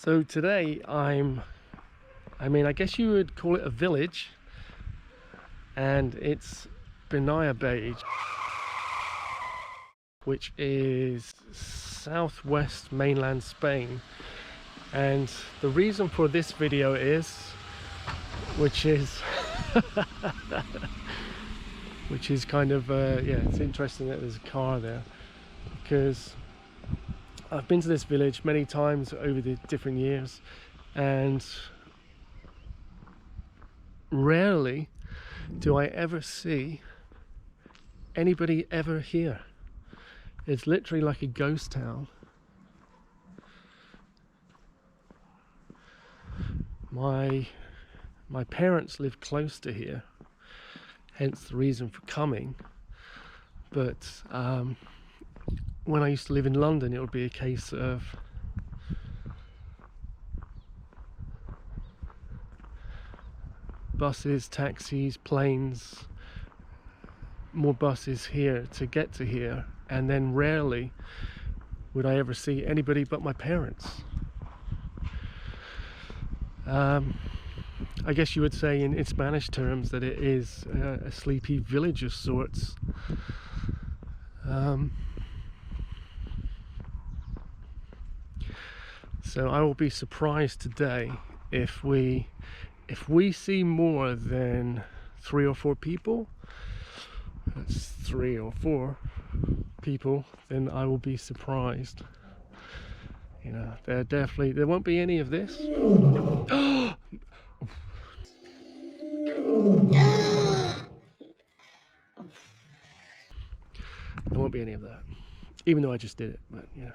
So today I guess you would call it a village, and it's Beniarbeig, which is southwest mainland Spain. And the reason for this video is, which is kind of yeah, it's interesting that there's a car there, because I've been to this village many times over the different years, and rarely do I ever see anybody ever here. It's literally like a ghost town. My parents live close to here, hence the reason for coming. But when I used to live in London, it would be a case of buses, taxis, planes, more buses here to get to here, and then rarely would I ever see anybody but my parents. I guess you would say in Spanish terms that it is a sleepy village of sorts. So I will be surprised today if we see more than 3 or 4 people. That's 3 or 4 people, then I will be surprised. You know, there won't be any of this. There won't be any of that, even though I just did it. But yeah,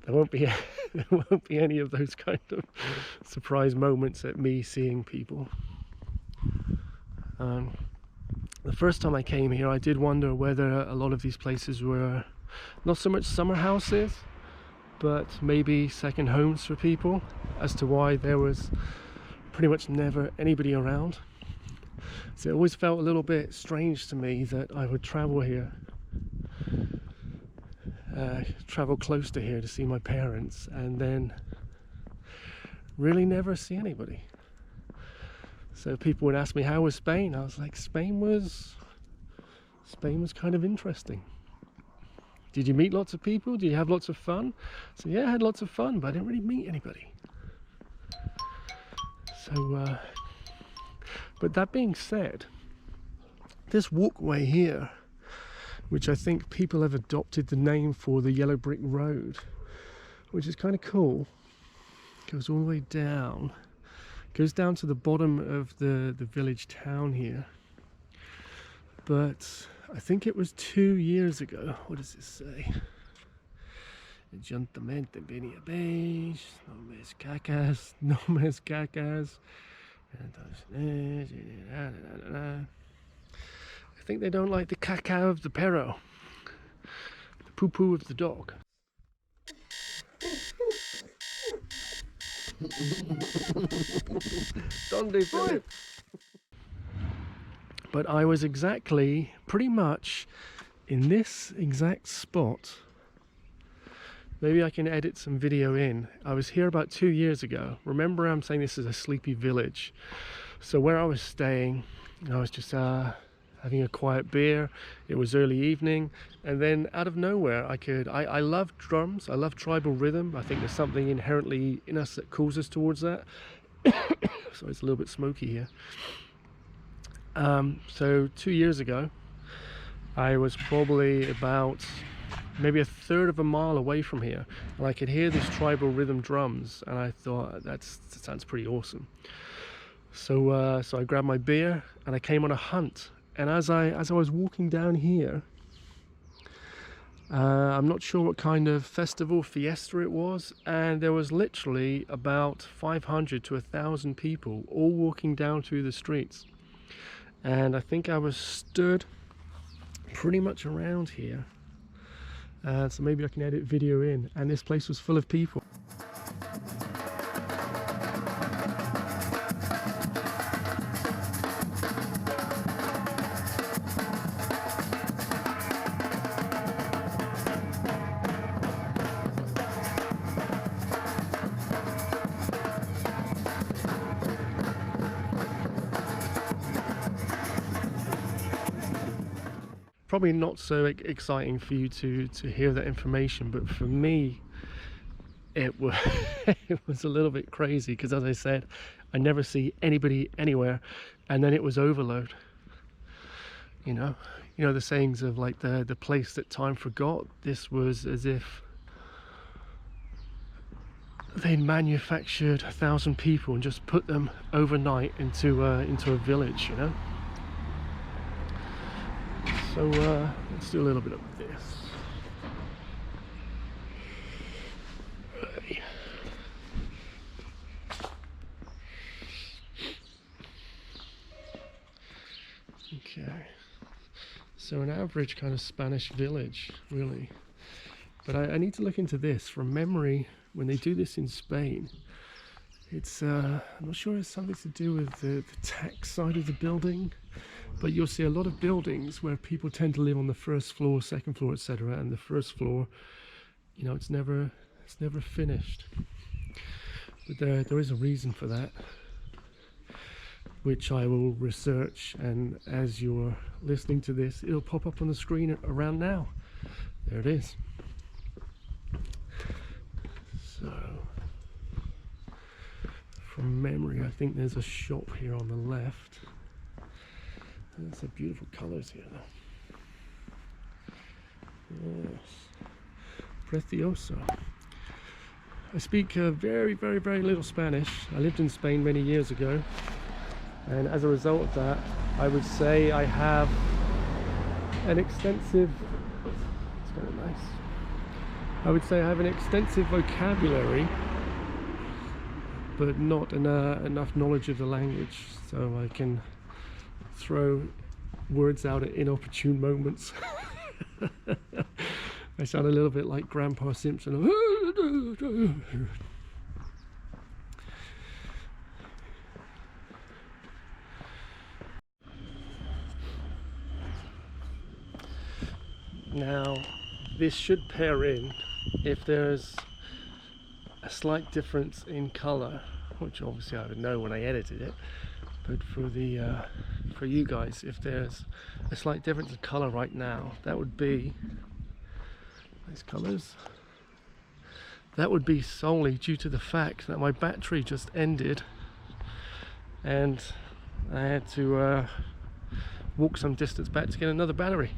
there won't be there won't be any of those kind of surprise moments at me seeing people. The first time I came here, I did wonder whether a lot of these places were not so much summer houses, but maybe second homes for people, as to why there was pretty much never anybody around. So it always felt a little bit strange to me that I would travel here, travel close to here to see my parents, and then really never see anybody. So people would ask me, how was Spain? I was like, Spain was kind of interesting. Did you meet lots of people? Did you have lots of fun? So yeah, I had lots of fun, but I didn't really meet anybody. So, but that being said, this walkway here, which I think people have adopted the name for the Yellow Brick Road, which is kind of cool, goes all the way down. Goes down to the bottom of the village town here. But I think it was 2 years ago. What does it say? Ayuntamiento de Beniarbeig, no más cacas, no más cacas. I think they don't like the caca of the perro, the poo-poo of the dog. Donde Philip? But I was exactly, pretty much in this exact spot. Maybe I can edit some video in. I was here about 2 years ago. Remember, I'm saying this is a sleepy village. So where I was staying, I was just having a quiet beer. It was early evening, and then out of nowhere I love drums, I love tribal rhythm. I think there's something inherently in us that calls us towards that. So it's a little bit smoky here. So 2 years ago, I was probably about maybe a third of a mile away from here, and I could hear these tribal rhythm drums, and I thought that sounds pretty awesome. So so I grabbed my beer and I came on a hunt. And as I was walking down here, I'm not sure what kind of festival, fiesta it was, and there was literally about 500 to 1,000 people all walking down through the streets. And I think I was stood pretty much around here. So maybe I can edit video in, and this place was full of people. probably not so exciting for you to hear that information, but for me it was it was a little bit crazy, because as I said, I never see anybody anywhere, and then it was overload. You know the sayings of like the place that time forgot. This was as if they manufactured 1,000 people and just put them overnight into a village, you know. So let's do a little bit of this. Okay, so an average kind of Spanish village, really. But I need to look into this from memory. When they do this in Spain, it's I'm not sure it's something to do with the tax side of the building, but you'll see a lot of buildings where people tend to live on the first floor, second floor, etc., and the first floor, you know, it's never finished. But there is a reason for that, which I will research, and as you're listening to this, it'll pop up on the screen around now. There it is. So, from memory, I think there's a shop here on the left. There's some beautiful colours here, though. Yes, precioso. I speak very, very, very little Spanish. I lived in Spain many years ago, and as a result of that, I would say I have an extensive. It's kind of nice. I would say I have an extensive vocabulary, but not enough knowledge of the language, so I can throw words out at inopportune moments. I sound a little bit like Grandpa Simpson. Now, this should pair in if there's a slight difference in color, which obviously I would know when I edited it, but for you guys, if there's a slight difference in color right now, that would be these colors. That would be solely due to the fact that my battery just ended and I had to walk some distance back to get another battery.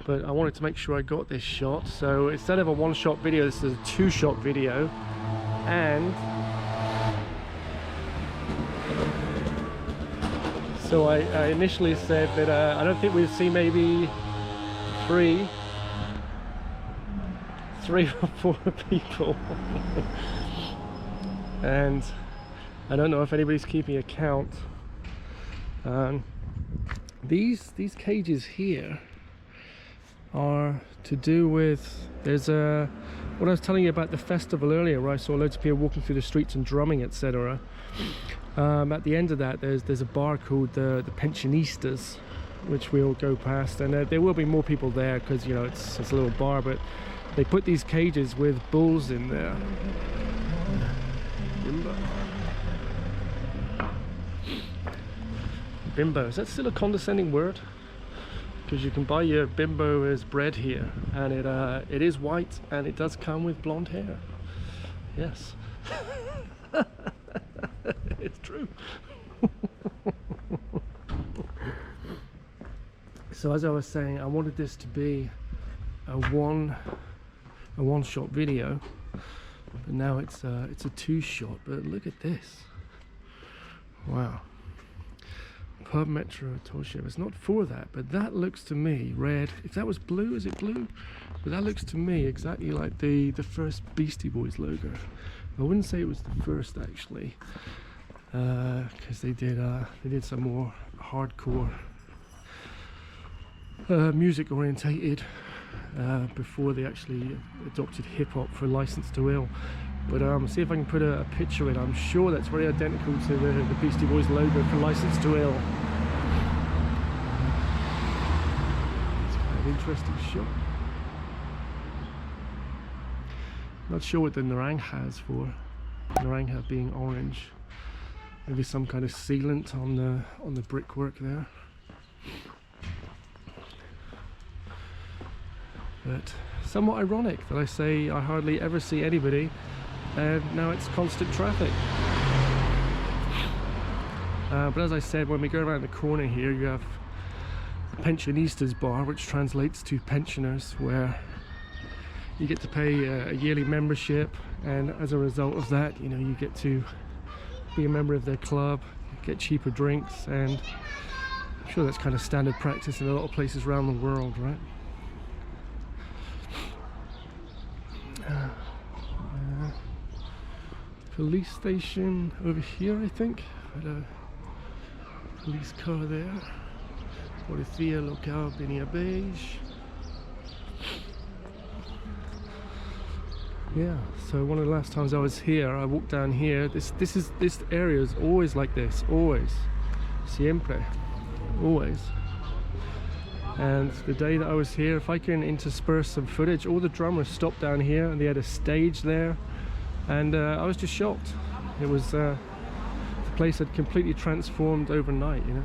But I wanted to make sure I got this shot, so instead of a one-shot video, this is a two-shot video. And so I initially said that I don't think we'd see maybe three or four people. And I don't know if anybody's keeping a count. These cages here are to do with, there's what I was telling you about the festival earlier, where I saw loads of people walking through the streets and drumming, etc. At the end of that, there's a bar called the Pensionistas, which we'll go past, and there will be more people there because, you know, it's a little bar, but they put these cages with bulls in there. Bimbo, is that still a condescending word? Because you can buy your bimbo as bread here, and it is white, and it does come with blonde hair. Yes. It's true. So as I was saying, I wanted this to be a one-shot video, but now it's a two-shot. But look at this! Wow. Pub Metro Toshiba. It's not for that, but that looks to me red. If that was blue, is it blue? But that looks to me exactly like the first Beastie Boys logo. I wouldn't say it was the first actually, because they did some more hardcore music orientated before they actually adopted hip hop for License to Ill. But see if I can put a picture in. I'm sure that's very identical to the Beastie Boys logo for License to Ill. It's kind of an interesting shot. Not sure what the naranja is for. Naranja being orange. Maybe some kind of sealant on the brickwork there. But somewhat ironic that I say I hardly ever see anybody, and now it's constant traffic. But as I said, when we go around the corner here, you have the Pensionistas bar, which translates to pensioners, where you get to pay a yearly membership, and as a result of that, you know, you get to be a member of their club, get cheaper drinks, and I'm sure that's kind of standard practice in a lot of places around the world, right? Police station over here, I think. Got a police car there. Policía local Beniarbeig. Yeah, so one of the last times I was here, I walked down here. This area is always like this, always, siempre, always. And the day that I was here, if I can intersperse some footage, all the drummers stopped down here, and they had a stage there, and I was just shocked. It was the place had completely transformed overnight, you know.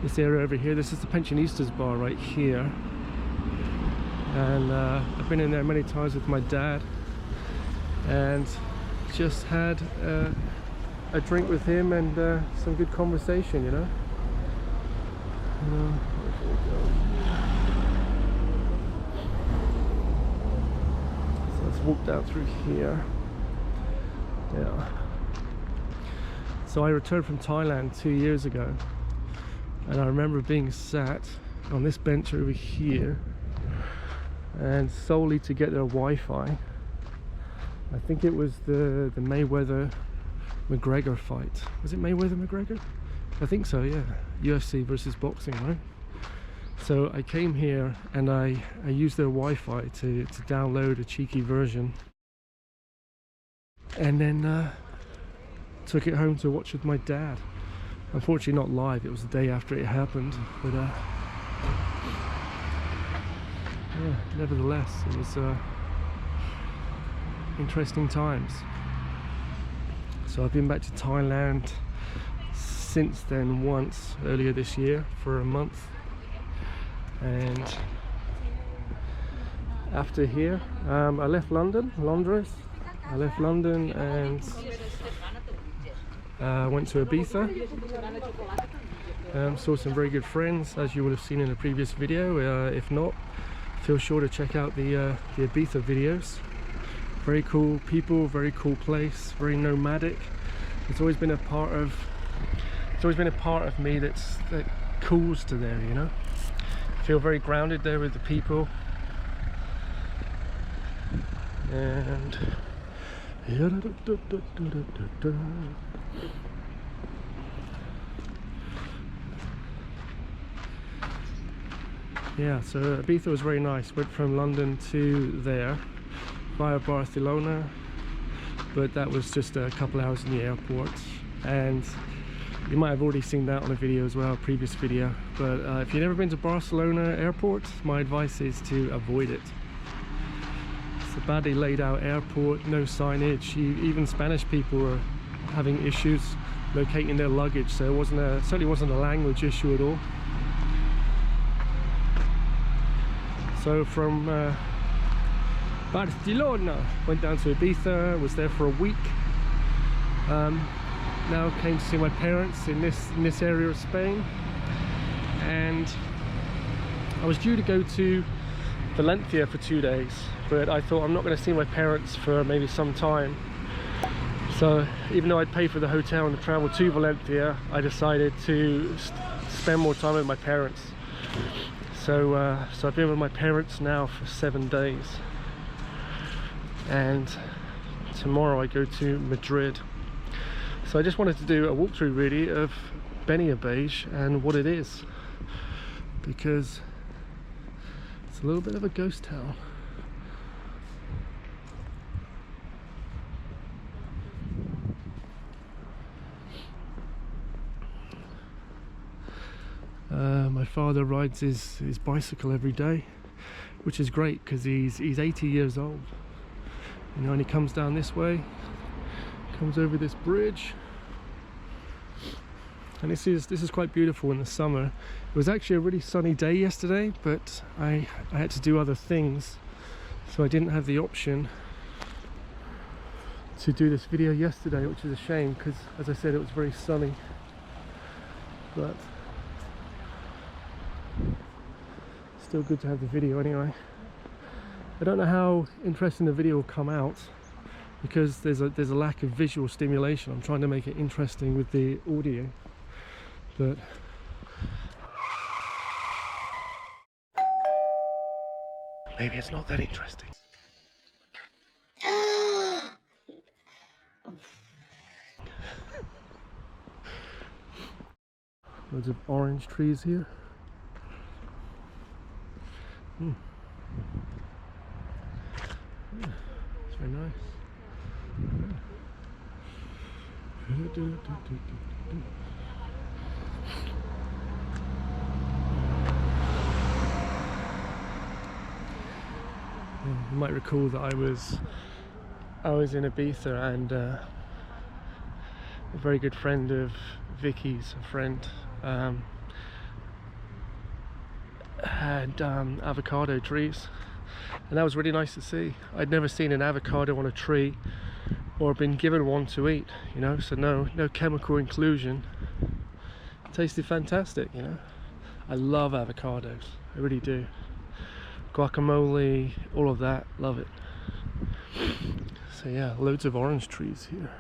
This area over here, this is the Pensionistas bar right here, and I've been in there many times with my dad, and just had a drink with him and some good conversation, you know. So let's walk down through here. Yeah. So I returned from Thailand 2 years ago, and I remember being sat on this bench over here, and solely to get their Wi-Fi. I think it was the Mayweather McGregor fight. Was it Mayweather McGregor? I think so, yeah. UFC versus boxing, right? So I came here and I used their Wi-Fi to download a cheeky version, and then took it home to watch with my dad. Unfortunately not live, it was the day after it happened, but yeah, nevertheless, it was interesting times. So I've been back to Thailand since then once, earlier this year, for a month, and after here, I left London, Londres. I left London and went to Ibiza. Saw some very good friends, as you would have seen in a previous video. If not, feel sure to check out the Ibiza videos. Very cool people, very cool place, very nomadic. It's always been a part of me that calls to there, you know. Feel very grounded there with the people, and yeah, so Ibiza was very nice. Went from London to there via Barcelona, but that was just a couple hours in the airport, and you might have already seen that on a video as well, a previous video. But if you've never been to Barcelona airport, my advice is to avoid it. It's a badly laid out airport, no signage. Even Spanish people were having issues locating their luggage, so it certainly wasn't a language issue at all. So from Barcelona went down to Ibiza, was there for a week. Now came to see my parents in this area of Spain, and I was due to go to Valencia for 2 days, but I thought I'm not going to see my parents for maybe some time. So even though I'd pay for the hotel and the travel to Valencia, I decided to spend more time with my parents. So I've been with my parents now for 7 days, and tomorrow I go to Madrid. So I just wanted to do a walkthrough really of Beniarbeig and what it is, because it's a little bit of a ghost town. My father rides his bicycle every day. which is great because he's 80 years old, you know, and he comes down this way, comes over this bridge, and this is quite beautiful in the summer. It was actually a really sunny day yesterday, but I had to do other things, so I didn't have the option to do this video yesterday, which is a shame because, as I said, it was very sunny. But still good to have the video anyway. I don't know how interesting the video will come out because there's a lack of visual stimulation. I'm trying to make it interesting with the audio, but maybe it's not that interesting. Loads of orange trees here. It's very nice. You might recall that I was in Ibiza, and a very good friend of Vicky's, a friend, had avocado trees, and that was really nice to see. I'd never seen an avocado on a tree or been given one to eat, you know, so no chemical inclusion. It tasted fantastic, you know. I love avocados, I really do. Guacamole, all of that, love it. So yeah, loads of orange trees here.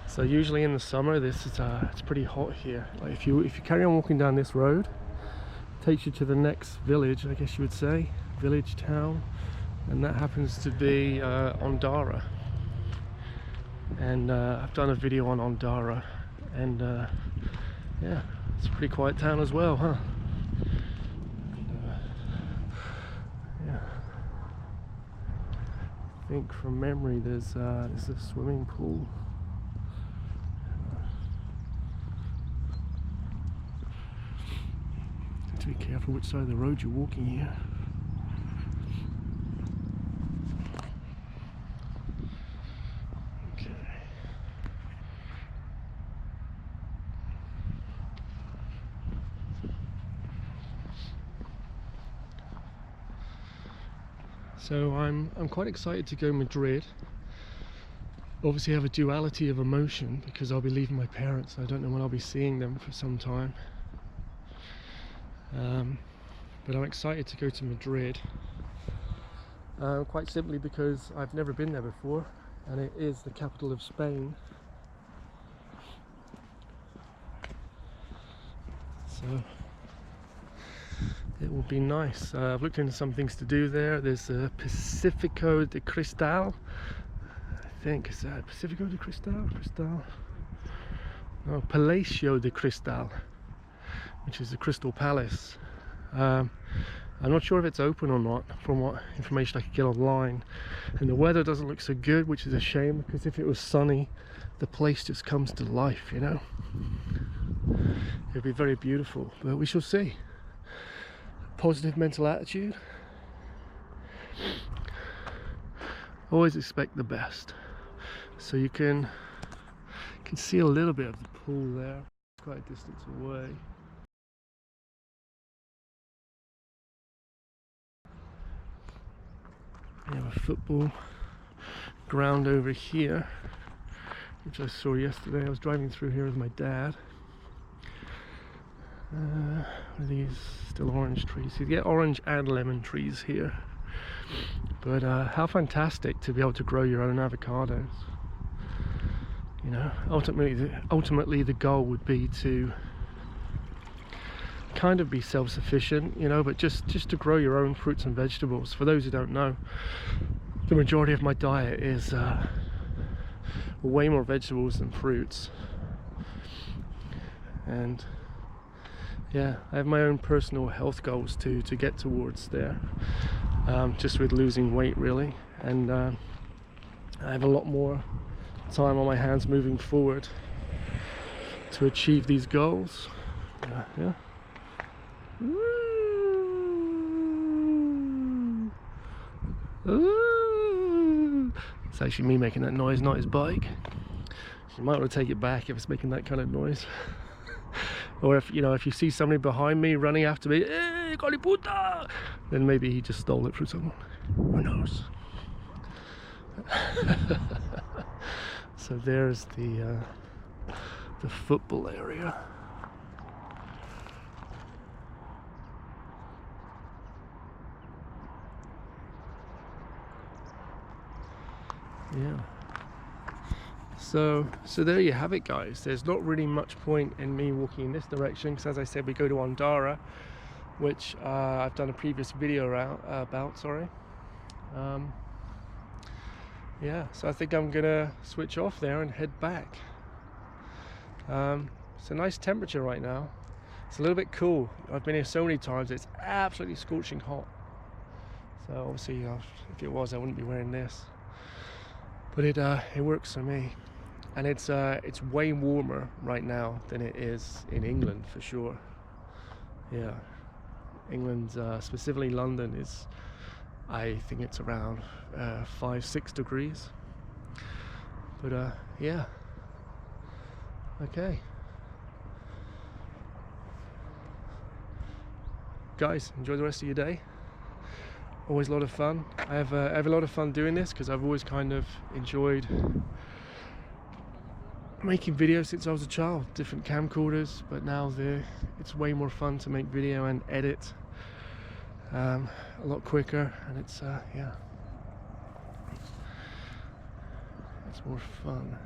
So usually in the summer, this is it's pretty hot here. Like if you carry on walking down this road, it takes you to the next village, I guess you would say, village, town, and that happens to be Ondara. And I've done a video on Ondara, and yeah, it's a pretty quiet town as well, huh? And, yeah, I think from memory there's a swimming pool. To be careful which side of the road you're walking here. Okay. So I'm quite excited to go Madrid. Obviously I have a duality of emotion because I'll be leaving my parents. I don't know when I'll be seeing them for some time. But I'm excited to go to Madrid, quite simply because I've never been there before, and it is the capital of Spain. So it will be nice. I've looked into some things to do there. There's a Pacifico de Cristal, I think. Is that Pacifico de Cristal? No, Palacio de Cristal, which is the Crystal Palace. I'm not sure if it's open or not from what information I could get online, and the weather doesn't look so good, which is a shame because if it was sunny the place just comes to life, you know. It'd be very beautiful, but we shall see. Positive mental attitude. Always expect the best. So you can see a little bit of the pool there, quite a distance away. We have a football ground over here, which I saw yesterday. I was driving through here with my dad. Are these still orange trees? You get orange and lemon trees here. But how fantastic to be able to grow your own avocados. You know, ultimately the goal would be to kind of be self-sufficient, you know, but just to grow your own fruits and vegetables. For those who don't know, the majority of my diet is way more vegetables than fruits, and yeah, I have my own personal health goals to get towards there, just with losing weight really, and I have a lot more time on my hands moving forward to achieve these goals. Yeah. Ooh. It's actually me making that noise, not his bike. You might want to take it back if it's making that kind of noise. Or if you see somebody behind me running after me, "Hey, puta!" then maybe he just stole it from someone. Who knows? So there's the football area. Yeah. So there you have it, guys. There's not really much point in me walking in this direction because, as I said, we go to Andorra, which I've done a previous video about. Sorry. Yeah. So I think I'm gonna switch off there and head back. It's a nice temperature right now. It's a little bit cool. I've been here so many times. It's absolutely scorching hot. So obviously, if it was, I wouldn't be wearing this. But it works for me. And it's way warmer right now than it is in England, for sure. Yeah, England, specifically London, is, I think it's around 5-6 degrees. But yeah, okay. Guys, enjoy the rest of your day. Always a lot of fun. I have a lot of fun doing this because I've always kind of enjoyed making videos since I was a child, different camcorders, but now it's way more fun to make video and edit a lot quicker, and it's yeah, it's more fun.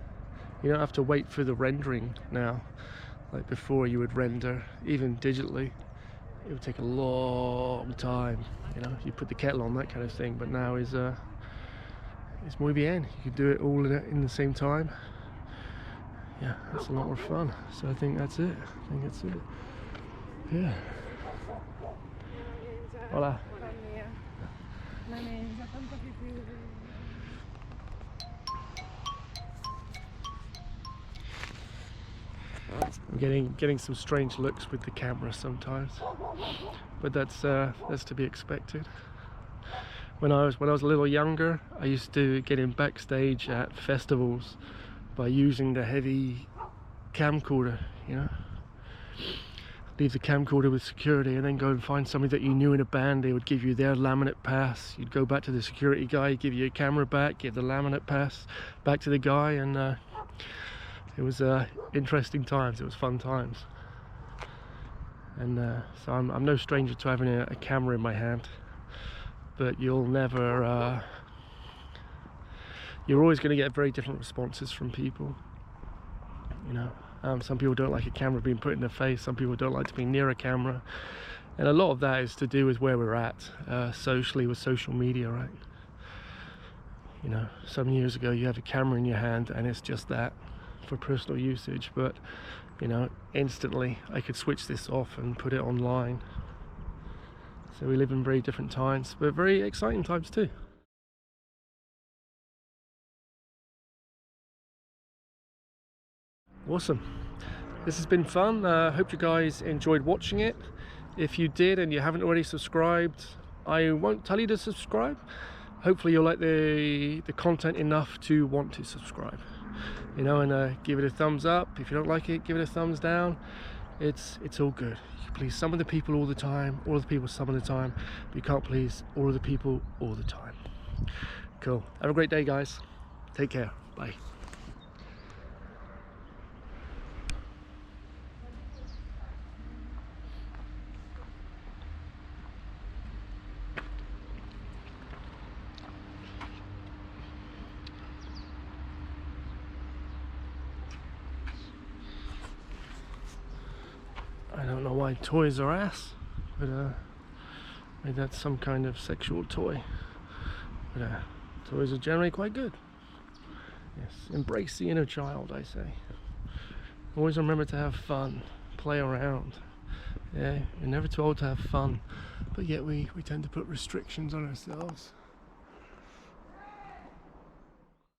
You don't have to wait for the rendering now, like before you would render, even digitally. It would take a long time, you put the kettle on, that kind of thing, but now it's muy bien. You can do it all in the same time. Yeah, it's a lot more fun. So I think that's it. Yeah. Hola. I'm getting some strange looks with the camera sometimes, but that's to be expected. When I was a little younger, I used to get in backstage at festivals by using the heavy camcorder, leave the camcorder with security and then go and find somebody that you knew in a band. They would give you their laminate pass. You'd go back to the security guy, give you your camera back, give the laminate pass back to the guy, and it was interesting times. It was fun times. And so I'm no stranger to having a camera in my hand, but you'll never you're always going to get very different responses from people. Some people don't like a camera being put in their face, some people don't like to be near a camera, and a lot of that is to do with where we're at socially with social media, right? Some years ago you have a camera in your hand and it's just that for personal usage, but instantly I could switch this off and put it online. So we live in very different times, but very exciting times too. Awesome. This has been fun. Hope you guys enjoyed watching it. If you did and you haven't already subscribed, I won't tell you to subscribe. Hopefully you'll like the content enough to want to subscribe, and give it a thumbs up. If you don't like it, give it a thumbs down. It's all good. You can please some of the people all the time, all of the people some of the time, but you can't please all of the people all the time. Cool. Have a great day, guys. Take care. Bye. I don't know why toys are ass, but maybe that's some kind of sexual toy. But toys are generally quite good. Yes, embrace the inner child, I say. Always remember to have fun, play around, Yeah, we're never too old to have fun, but yet we tend to put restrictions on ourselves.